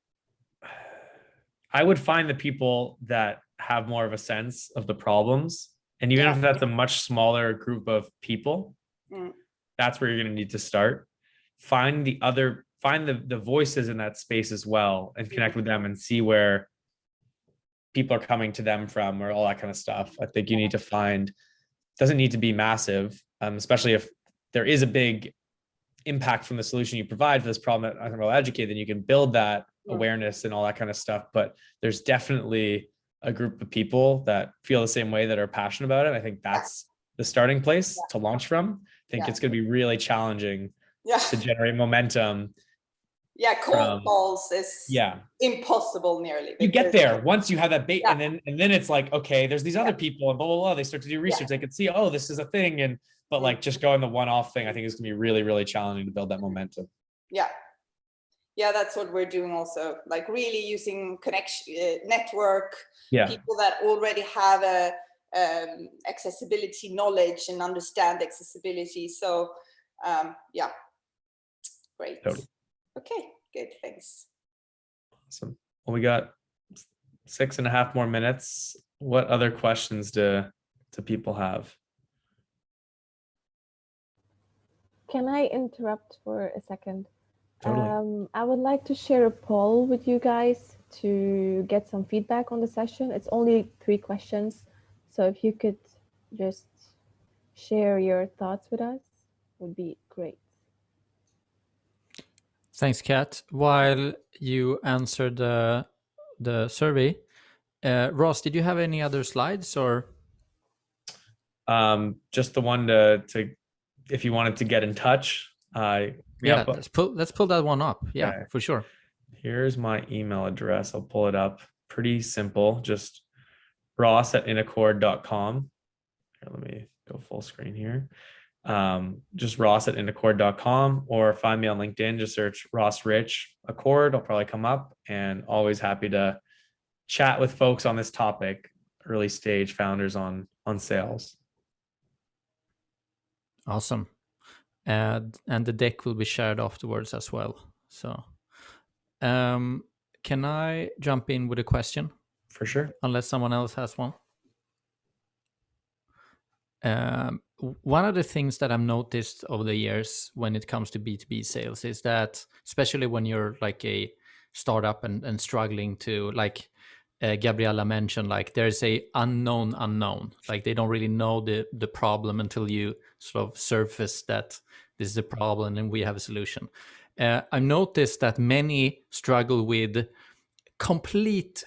find the people that have more of a sense of the problems, and even if that's a much smaller group of people, that's where you're going to need to start. Find the voices in that space as well, and connect with them and see where people are coming to them from, or all that kind of stuff. I think you need to find, doesn't need to be massive, especially if there is a big impact from the solution you provide for this problem that I'm well educated, then you can build that awareness and all that kind of stuff. But there's definitely a group of people that feel the same way, that are passionate about it. I think that's the starting place to launch from. I think it's going to be really challenging to generate momentum. Cold calls is impossible nearly. You get there once you have that bait, and then it's like, okay, there's these other people and blah, blah, blah. They start to do research. They can see, oh, this is a thing. But like just going the one-off thing, I think is gonna be really, really challenging to build that momentum. Yeah, that's what we're doing also. Like really using connection, network, people that already have a accessibility knowledge and understand accessibility. So great. Totally. Okay, good, thanks. Awesome. Well, we got 6.5 more minutes. What other questions do people have? Can I interrupt for a second? Totally. I would like to share a poll with you guys to get some feedback on the session. It's only 3 questions. So if you could just share your thoughts with us, would be great. Thanks, Kat. While you answered the survey, Ross, did you have any other slides or? Just the one to if you wanted to get in touch. Let's pull that one up. Yeah, okay. For sure. Here's my email address. I'll pull it up. Pretty simple. Just ross@inaccord.com. Here, let me go full screen here. Just ross@inaccord.com, or find me on LinkedIn. Just search Ross Rich Accord. I'll probably come up, and always happy to chat with folks on this topic, early stage founders on sales. Awesome. And the deck will be shared afterwards as well. So can I jump in with a question? For sure. Unless someone else has one. One of the things that I've noticed over the years when it comes to B2B sales is that, especially when you're like a startup and struggling to, like Gabriella mentioned, like there's a unknown, like they don't really know the problem until you sort of surface that this is a problem and we have a solution. I noticed that many struggle with complete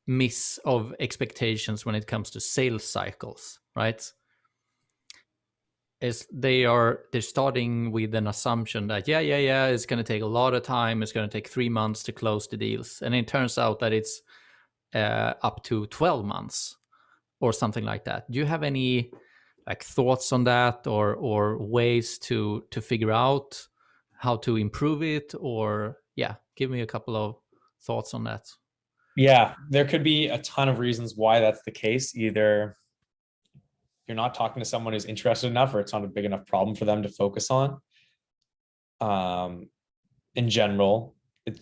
miss of expectations when it comes to sales cycles, right? They're starting with an assumption that it's going to take a lot of time, it's going to take 3 months to close the deals, and it turns out that it's up to 12 months or something like that. Do you have any like thoughts on that, or ways to figure out how to improve it? Or give me a couple of thoughts on that. Yeah, there could be a ton of reasons why that's the case. Either you're not talking to someone who's interested enough, or it's not a big enough problem for them to focus on. In general, it's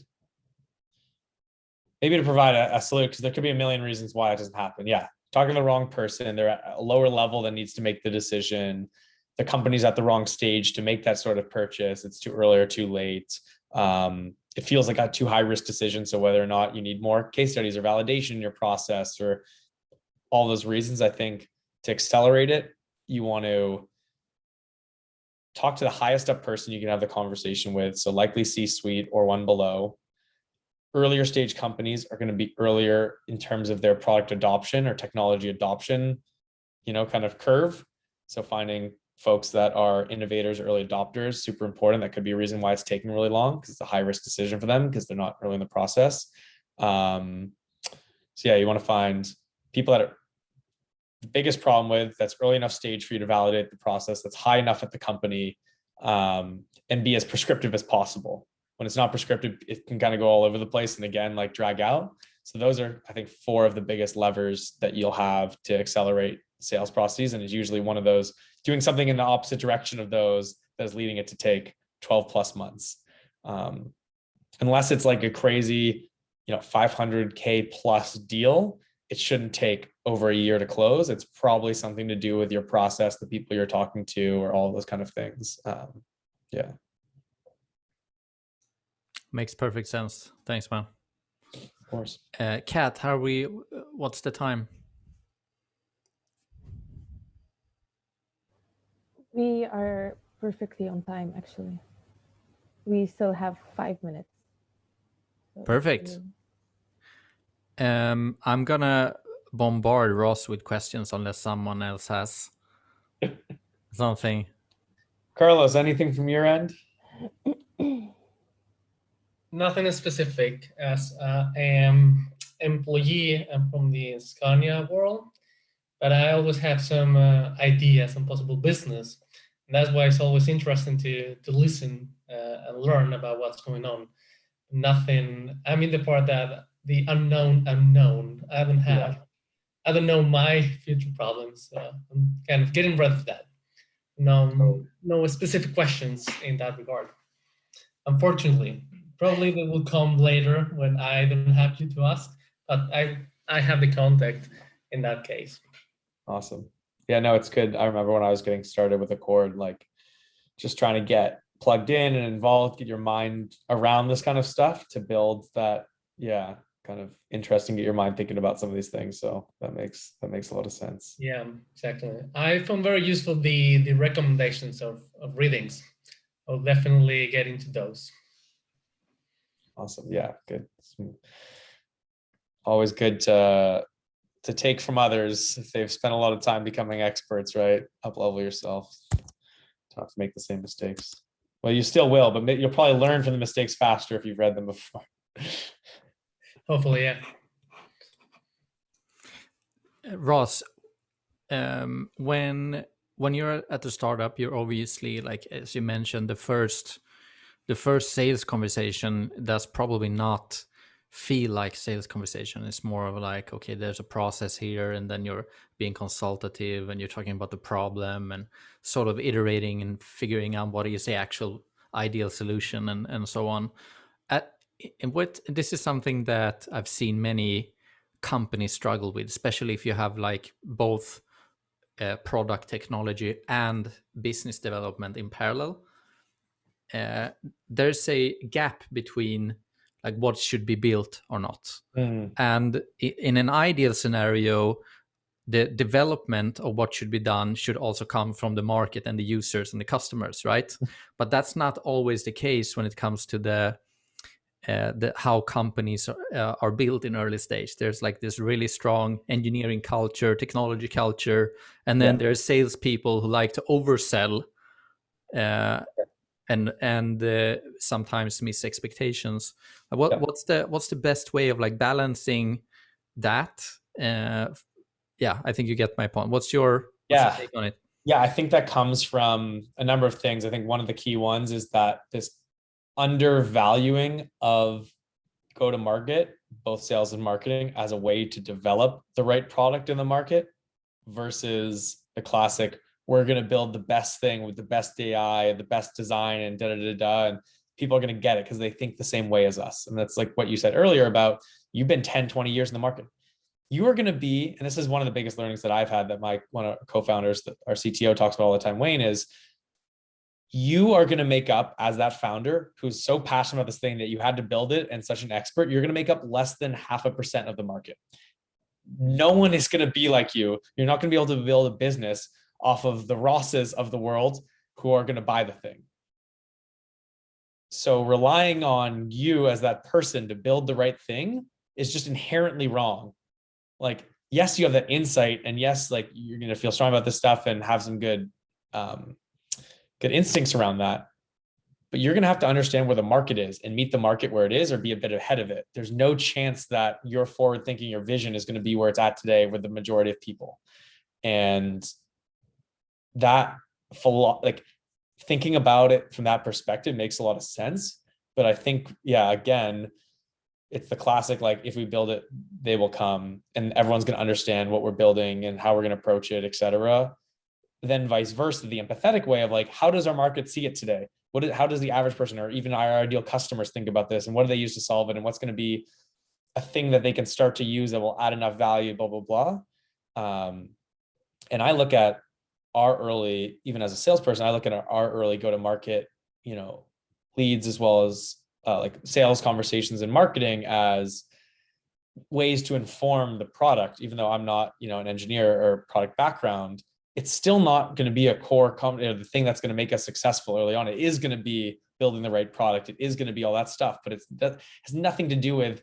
maybe to provide a solution, because there could be a million reasons why it doesn't happen. Talking to the wrong person, they're at a lower level that needs to make the decision. The company's at the wrong stage to make that sort of purchase. It's too early or too late. It feels like a too high risk decision. So whether or not you need more case studies or validation in your process, or all those reasons, I think to accelerate it, you want to talk to the highest up person you can have the conversation with. So likely C-suite or one below. Earlier stage companies are going to be earlier in terms of their product adoption or technology adoption, kind of curve. So finding folks that are innovators, early adopters, super important. That could be a reason why it's taking really long, because it's a high risk decision for them because they're not early in the process. So yeah, you want to find people that are the biggest problem with, that's early enough stage for you to validate the process, that's high enough at the company, and be as prescriptive as possible. When it's not prescriptive, it can kind of go all over the place and again, like drag out. So those are, I think, 4 of the biggest levers that you'll have to accelerate sales processes. And it's usually one of those, doing something in the opposite direction of those that is leading it to take 12 plus months. Unless it's like a crazy, $500K plus deal, it shouldn't take over a year to close. It's probably something to do with your process, the people you're talking to, or all those kind of things. Yeah. Makes perfect sense. Thanks, man. Of course. Kat, what's the time? We are perfectly on time, actually. We still have 5 minutes. So Perfect. I'm gonna bombard Ross with questions unless someone else has something. Carlos, anything from your end? Nothing specific, as I am employee from the Scania world, but I always have some ideas and possible business. And that's why it's always interesting to listen and learn about what's going on. Nothing, I'm in the part that the unknown. I don't know my future problems. I'm kind of getting rid of that. No specific questions in that regard. Unfortunately, probably they will come later when I don't have you to ask, but I have the contact in that case. Awesome. Yeah, no, it's good. I remember when I was getting started with Accord, like just trying to get plugged in and involved, get your mind around this kind of stuff to build that, kind of interesting, get your mind thinking about some of these things. So that makes a lot of sense. Yeah, exactly. I found very useful the recommendations of readings. I'll definitely get into those. Awesome. Yeah, good. Always good to take from others if they've spent a lot of time becoming experts, right? Up level yourself. Don't have to make the same mistakes. Well, you still will, but you'll probably learn from the mistakes faster if you've read them before. Hopefully, yeah. Ross, when you're at the startup, you're obviously, like as you mentioned, the first sales conversation does probably not feel like sales conversation. It's more of like, okay, there's a process here, and then you're being consultative and you're talking about the problem and sort of iterating and figuring out what is the actual ideal solution and so on. This is something that I've seen many companies struggle with, especially if you have like both product technology and business development in parallel. There's a gap between like what should be built or not. And in an ideal scenario, the development of what should be done should also come from the market and the users and the customers, right? But that's not always the case when it comes to the how companies are built in early stage. There's like this really strong engineering culture, technology culture, and then there's salespeople who like to oversell and sometimes miss expectations. What's the best way of like balancing that? I think you get my point. What's your take on it? Yeah, I think that comes from a number of things. I think one of the key ones is that this undervaluing of go-to-market, both sales and marketing, as a way to develop the right product in the market versus the classic, we're going to build the best thing with the best AI, the best design, and and people are going to get it because they think the same way as us. And that's like what you said earlier about you've been 10, 20 years in the market. You are going to be, and this is one of the biggest learnings that I've had that one of our co-founders, our CTO talks about all the time, Wayne, is you are going to make up, as that founder who's so passionate about this thing that you had to build it and such an expert, you're going to make up less than 0.5% of the market. No one is going to be like you. You're not going to be able to build a business off of the Rosses of the world who are going to buy the thing. So relying on you as that person to build the right thing is just inherently wrong. Like, yes, you have that insight, and yes, like you're going to feel strong about this stuff and have some good instincts around that. But you're going to have to understand where the market is and meet the market where it is, or be a bit ahead of it. There's no chance that your forward thinking, your vision is going to be where it's at today with the majority of people. And that like thinking about it from that perspective makes a lot of sense. But I think, yeah, again, it's the classic, like, if we build it, they will come, and everyone's going to understand what we're building and how we're going to approach it, etc. Then vice versa, the empathetic way of like, how does our market see it today? How does the average person, or even our ideal customers, think about this, and what do they use to solve it, and what's going to be a thing that they can start to use that will add enough value, blah, blah, blah. And I look at our early, even as a salesperson, I look at our early go-to-market, leads, as well as like sales conversations and marketing, as ways to inform the product. Even though I'm not, an engineer or product background, it's still not going to be a core the thing that's going to make us successful early on. It is going to be building the right product. It is going to be all that stuff, but that has nothing to do with,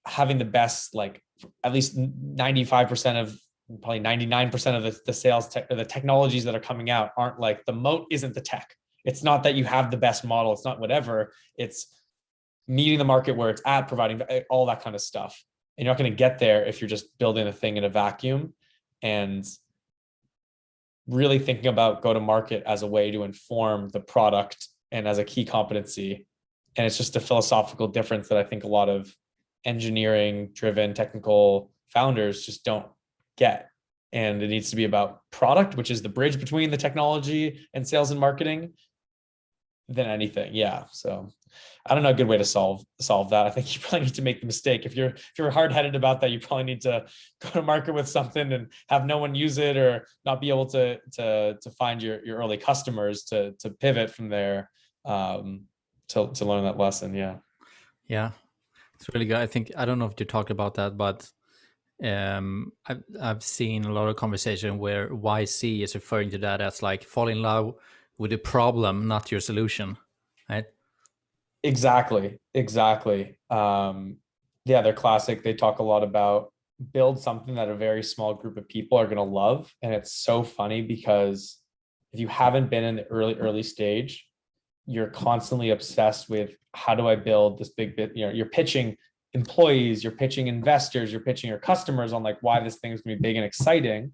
having the best, like at least 95% of, probably 99% of the sales tech, or the technologies that are coming out aren't like, the moat isn't the tech. It's not that you have the best model. It's not whatever. It's meeting the market where it's at, providing all that kind of stuff. And you're not going to get there if you're just building a thing in a vacuum. And really thinking about go-to-market as a way to inform the product and as a key competency. And it's just a philosophical difference that I think a lot of engineering-driven technical founders just don't get. And it needs to be about product, which is the bridge between the technology and sales and marketing, than anything. Yeah. So I don't know a good way to solve that. I think you probably need to make the mistake. If you're hard-headed about that, you probably need to go to market with something and have no one use it, or not be able to find your early customers to pivot from there, to learn that lesson. Yeah. Yeah, it's really good. I don't know if you talked about that, but I've seen a lot of conversation where YC is referring to that as like, fall in love with the problem, not your solution, right? Exactly. Yeah, they're classic. They talk a lot about build something that a very small group of people are going to love. And it's so funny, because if you haven't been in the early stage, you're constantly obsessed with, how do I build this big bit? You're pitching employees, you're pitching investors, you're pitching your customers on like why this thing is going to be big and exciting.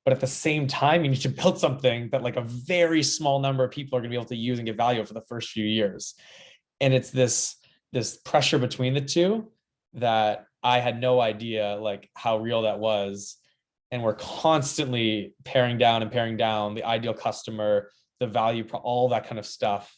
But at the same time, you need to build something that like a very small number of people are going to be able to use and get value for the first few years. And it's this pressure between the two that I had no idea like how real that was. And we're constantly paring down the ideal customer, the value, all that kind of stuff,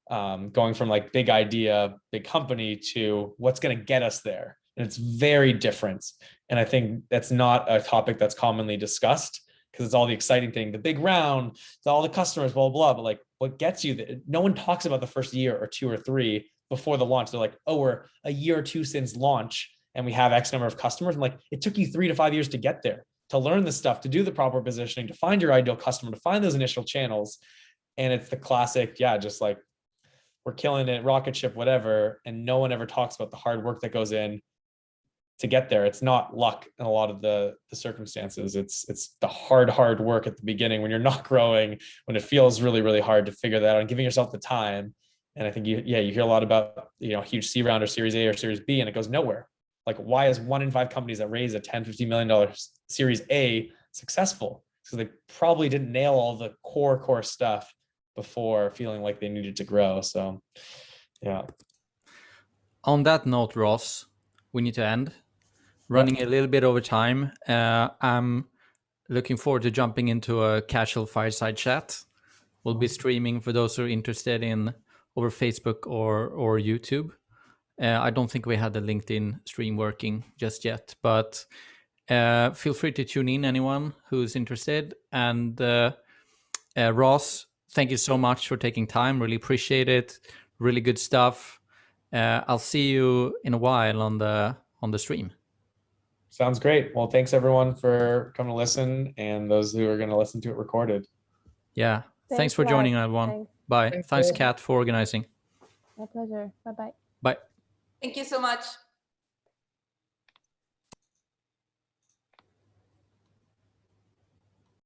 going from like big idea, big company, to what's going to get us there. And it's very different. And I think that's not a topic that's commonly discussed, because it's all the exciting thing, the big round, it's all the customers, blah, blah, blah. But like, what gets you, no one talks about the first year or 2 or 3 before the launch. They're like, oh, we're a year or 2 since launch and we have X number of customers. I'm like, it took you 3 to 5 years to get there, to learn this stuff, to do the proper positioning, to find your ideal customer, to find those initial channels. And it's the classic, yeah, just like, we're killing it, rocket ship, whatever. And no one ever talks about the hard work that goes in to get there. It's not luck in a lot of the circumstances. It's the hard work at the beginning when you're not growing, when it feels really, really hard to figure that out, and giving yourself the time. And I think you hear a lot about, huge C round or Series A or Series B, and it goes nowhere. Like, why is 1 in 5 companies that raise a $10-15 million Series A successful? Because they probably didn't nail all the core stuff before feeling like they needed to grow. So, yeah. On that note, Ross, we need to end. Running a little bit over time. I'm looking forward to jumping into a casual fireside chat. We'll be streaming for those who are interested in over Facebook or YouTube. I don't think we had the LinkedIn stream working just yet, but feel free to tune in, anyone who's interested. And Ross, thank you so much for taking time. Really appreciate it. Really good stuff. I'll see you in a while on the stream. Sounds great. Well, thanks everyone for coming to listen, and those who are going to listen to it recorded. Yeah. Thanks for a lot. joining, everyone. Thanks. Bye. Thank Thanks, you. Kat, for organizing. My pleasure. Bye bye. Bye. Thank you so much.